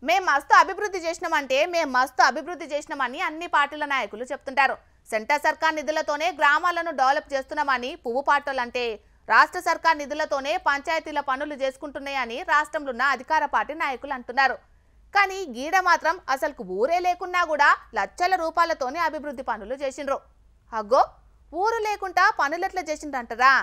మేం మస్తు అభివృద్ధి చేసినామంటే మేం మస్తు అభివృద్ధి చేసినామని అన్ని పార్టీల నాయకులు చెప్తుంటారు. సెంటర్ సర్కార్ నిధులతోనే గ్రామాలను డెవలప్ చేస్తున్నామని పువ్వు పాటలంటే రాష్ట్ర సర్కార్ నిధులతోనే పంచాయతీల పనులు చేసుకుంటున్నాయని రాష్ట్రంలో ఉన్న అధికార పార్టీ నాయకులు అంటున్నారు. కానీ గీడ మాత్రం అసలుకు ఊరే లేకున్నా కూడా లక్షల రూపాయలతోనే అభివృద్ధి పనులు చేసిండ్రు. అగ్గో ఊరు లేకుండా పనులెట్లా చేసిండ్రంటారా?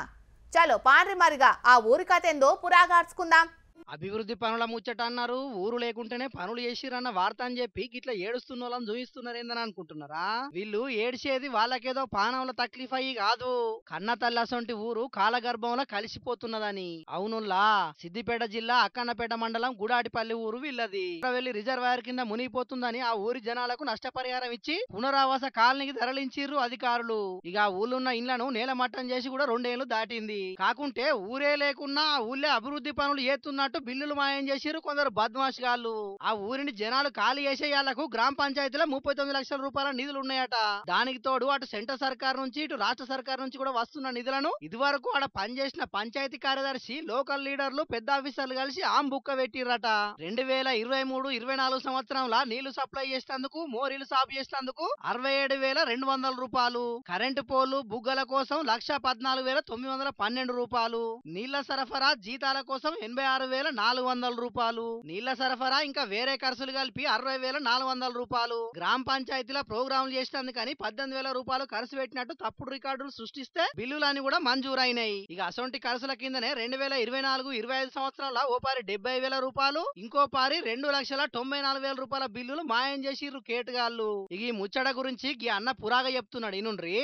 చలో పాండ్రి మరిగా ఆ ఊరి కథ ఏందో పురాగార్చుకుందాం. అభివృద్ధి పనుల ముచ్చట అన్నారు. ఊరు లేకుంటేనే పనులు చేసిరన్న వార్త అని చెప్పి గిట్లా ఏడుస్తున్న వాళ్ళని చూపిస్తున్నారేందని అనుకుంటున్నారా? వీళ్ళు ఏడ్చేది వాళ్ళకేదో పానంలో తక్లీఫ్ అయ్యి కాదు, కన్న తల్లసొంటి ఊరు కాలగర్భంలో కలిసిపోతున్నదని. అవునుల్లా సిద్దిపేట జిల్లా అక్కన్నపేట మండలం గుడాటిపల్లి ఊరు వీళ్ళది. వెళ్లి రిజర్వాయర్ కింద మునిగిపోతుందని ఆ ఊరి జనాలకు నష్టపరిహారం ఇచ్చి పునరావాస కాలనీకి తరలించిర్రు అధికారులు. ఇక ఆ ఊళ్ళున్న ఇండ్లను నేలమట్టం చేసి కూడా 2 ఏళ్లు దాటింది. కాకుంటే ఊరే లేకున్నా ఆ ఊళ్ళే అభివృద్ధి పనులు చేస్తున్నట్టు బిల్లులు మాయం చేసిరు కొందరు బద్మాషిగాళ్ళు. ఆ ఊరిని జనాలు ఖాళీ చేసేయాలకు గ్రామ పంచాయతీలో 39 లక్షల రూపాయల నిధులు ఉన్నాయట. దానికి తోడు అటు సెంటర్ సర్కార్ నుంచి ఇటు రాష్ట్ర సర్కార్ నుంచి కూడా వస్తున్న నిధులను ఇదివరకు ఆడ పనిచేసిన పంచాయతీ కార్యదర్శి, లోకల్ లీడర్లు, పెద్ద ఆఫీసర్లు కలిసి బుక్క పెట్టిరట. 2023-24 సంవత్సరంలో నీళ్లు సప్లై చేసినందుకు, మోరీలు సాపు చేసినందుకు 67,200 రూపాయలు, కరెంటు పోలు బుగ్గల కోసం 1,14,912 రూపాయలు, నీళ్ల సరఫరా జీతాల కోసం 86,400 రూపాయలు, నీళ్ల సరఫరా ఇంకా వేరే ఖర్చులు కలిపి 60,400 రూపాయలు, గ్రామ పంచాయతీల ప్రోగ్రాంలు చేసినందుకని 18,000 రూపాయలు ఖర్చు పెట్టినట్టు తప్పుడు రికార్డులు సృష్టిస్తే బిల్లులన్నీ కూడా మంజూరైనాయి. ఇక అసొంటి ఖర్చుల కిందనే 2024-25 సంవత్సరంలో ఓ పారి 70,000 రూపాయలు, ఇంకో పారి 2,94,000 రూపాయల బిల్లులు మాయం చేసిర్రు కేటుగాళ్ళు. ఇక ఈ ముచ్చట గురించి ఈ అన్న పురాగా చెప్తున్నాడు ఇనుండ్రి.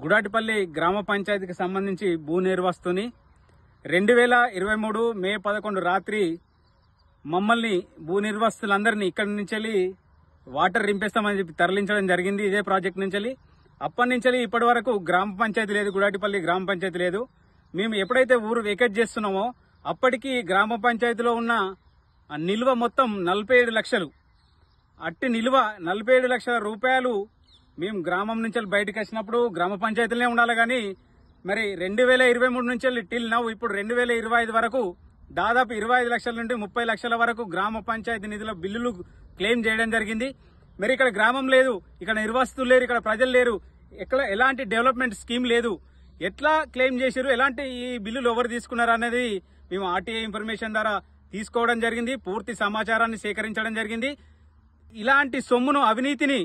గుడాటిపల్లి గ్రామ పంచాయతీకి సంబంధించి భూ నిర్వస్తుని 2023 మే 11 రాత్రి మమ్మల్ని భూ నిర్వస్తులందరినీ ఇక్కడి నుంచి వాటర్ రింపేస్తామని చెప్పి తరలించడం జరిగింది. ఇదే ప్రాజెక్ట్ నుంచి అప్పటి నుంచి ఇప్పటి వరకు గ్రామ పంచాయతీ లేదు, గుడాటిపల్లి గ్రామ పంచాయతీ లేదు. మేము ఎప్పుడైతే ఊరు వెకేట్ చేస్తున్నామో అప్పటికి గ్రామ పంచాయతీలో ఉన్న నిల్వ మొత్తం 47 లక్షలు. అట్టి నిల్వ 47 లక్షల రూపాయలు మేము గ్రామం నుంచి బయటకు వచ్చినప్పుడు గ్రామ పంచాయతీలనే ఉండాలి. కానీ మరి 2023 నుంచి టిల్ నౌ ఇప్పుడు 2025 వరకు దాదాపు 25 లక్షల నుండి 30 లక్షల వరకు గ్రామ పంచాయతీ నిధుల బిల్లులు క్లెయిమ్ చేయడం జరిగింది. మరి ఇక్కడ గ్రామం లేదు, ఇక్కడ నిర్వాసితులు లేరు, ఇక్కడ ప్రజలు లేరు, ఎలాంటి డెవలప్మెంట్ స్కీమ్ లేదు. ఎట్లా క్లెయిమ్ చేశారు, ఎలాంటి ఈ బిల్లులు ఎవరు తీసుకున్నారు అనేది మేము ఆర్టీఐ ఇన్ఫర్మేషన్ ద్వారా తీసుకోవడం జరిగింది. పూర్తి సమాచారాన్ని సేకరించడం జరిగింది. ఇలాంటి సొమ్మును, అవినీతిని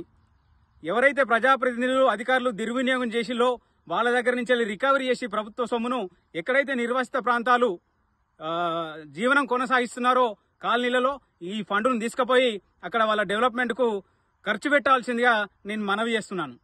ఎవరైతే ప్రజాప్రతినిధులు, అధికారులు దుర్వినియోగం చేసిలో వాళ్ళ దగ్గర నుంచి రికవరీ చేసి ప్రభుత్వ సొమ్మును ఎక్కడైతే నిర్వాసిత ప్రాంతాలు జీవనం కొనసాగిస్తున్నారో కాలనీలలో ఈ ఫండ్ను తీసుకుపోయి అక్కడ వాళ్ళ డెవలప్మెంట్ కు ఖర్చు పెట్టాల్సిందిగా నేను మనవి చేస్తున్నాను.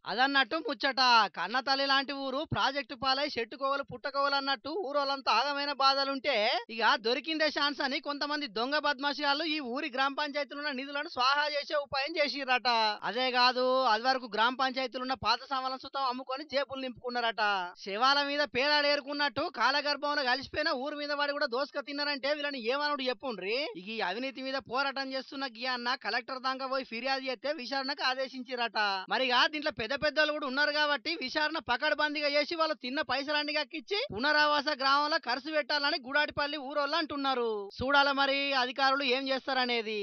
అదన్నట్టు ముచ్చట. కన్న తల్లి లాంటి ఊరు ప్రాజెక్టు పాలై చెట్టుకోవలు పుట్టకోవలు అన్నట్టు ఊరోళ్ళంతా ఆగమైన బాధలుంటే ఇక దొరికిందే ఛాన్స్ అని కొంతమంది దొంగ బద్మాషిగాళ్ళు ఈ ఊరి గ్రామ పంచాయతీలున్న నిధులను స్వాహా చేసే ఉపాయం చేసిరట. అదే కాదు, అది వరకు గ్రామ పంచాయతీలున్న పాత సామాన్ల సుతం అమ్ముకొని జేబులు నింపుకున్నారట. శవాల మీద పేలాడేరుకున్నట్టు కాలగర్భంలో కలిసిపోయిన ఊరు మీద వాడి కూడా దోసుక తిన్నారంటే వీళ్ళని ఏమనుడు చెప్పుండ్రి. ఇక ఈ అవినీతి మీద పోరాటం చేస్తున్న గీ అన్న కలెక్టర్ దాకా పోయి ఫిర్యాదు చేస్తే విచారణకు ఆదేశించిరట. మరిగా దీంట్లో పెద్దలు కూడా ఉన్నారు కాబట్టి విచారణ పకడ్బందీగా చేసి వాళ్ళు తిన్న పైసలన్నీ కక్కిచ్చి పునరావాస గ్రామంలో ఖర్చు పెట్టాలని గుడాటిపల్లి ఊరోళ్ళు అంటున్నారు. చూడాల మరి అధికారులు ఏం చేస్తారనేది.